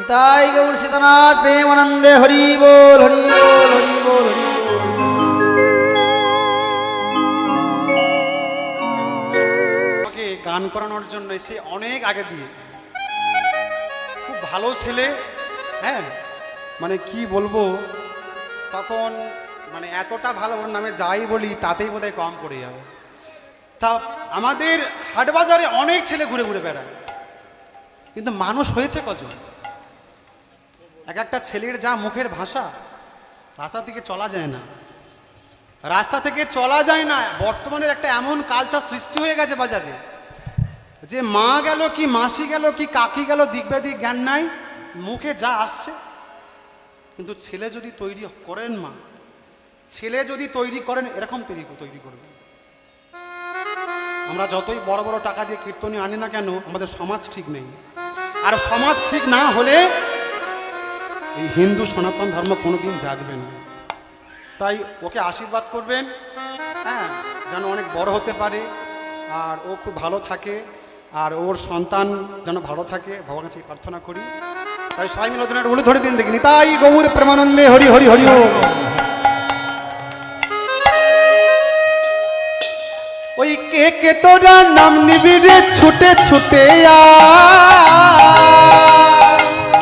নিতাই গৌর সীতানাথ প্রেমানন্দে হরি বল হরি বল হরি বল হরি বল। আমাকে গান করানোর জন্য এসে অনেক আগে দিয়ে, খুব ভালো ছেলে, হ্যাঁ মানে কি বলবো, তখন মানে এতটা ভালো, ওর নামে যাই বলি তাতেই বোধহয় কম পড়ে যাবে। তা আমাদের হাটবাজারে অনেক ছেলে ঘুরে ঘুরে বেড়ায়, কিন্তু মানুষ হয়েছে কজন? এক একটা ছেলের যা মুখের ভাষা, রাস্তা থেকে চলা যায় না, রাস্তা থেকে চলা যায় না। বর্তমানের একটা এমন কালচার সৃষ্টি হয়ে গেছে বাজারে, যে মা গেল কি মাসি গেল কি কাকি গেল দিকবেদিক জ্ঞান নাই, মুখে যা আসছে। কিন্তু ছেলে যদি তৈরি করেন, মা ছেলে যদি তৈরি করেন, এরকম তৈরি করবেন। আমরা যতই বড় বড় টাকা দিয়ে কীর্তনী আনি না কেন, আমাদের সমাজ ঠিক নেই। আর সমাজ ঠিক না হলে এই হিন্দু সনাতন ধর্ম কোনোদিন জাগবে না। তাই ওকে আশীর্বাদ করবেন, হ্যাঁ, যেন অনেক বড় হতে পারে, আর ও খুব ভালো থাকে, আর ওর সন্তান যেন ভালো থাকে, ভগবানের কাছে প্রার্থনা করি। তাই সবাই মিলে ওদের বলে ধরে দিন দেখিনি, তাই গৌর প্রেমানন্দে হরি হরি হরি ও। ওই কে কে তোরা নাম নিবি রে ছুটে ছুটে আ,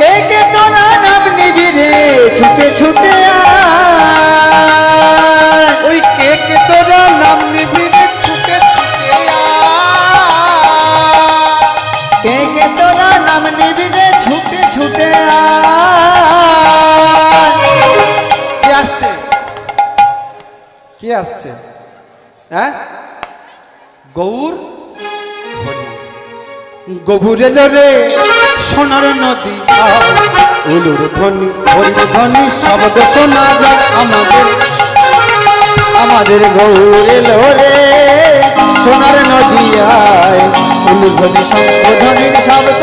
কে কে তোরা নাম নিবি রে ছুটে ছুটে আয়। ওই কে কে তোরা নাম নিবি রে ছুটে ছুটে আ, কে কে তোরা নাম নিবি রে ছুটে ছুটে আয়। কে আসছে? কে আসছে? হ্যাঁ, গৌর হরি। গভুর এলো রে সোনার নদী, উলুর ধ্বনি হরির ধ্বনি শব্দ শোনা যায় আমাদের। আমাদের গৌর এলো রে সোনার নদিয়ায়, ফুল ধ্বনি শঙ্খ ধ্বনির শব্দ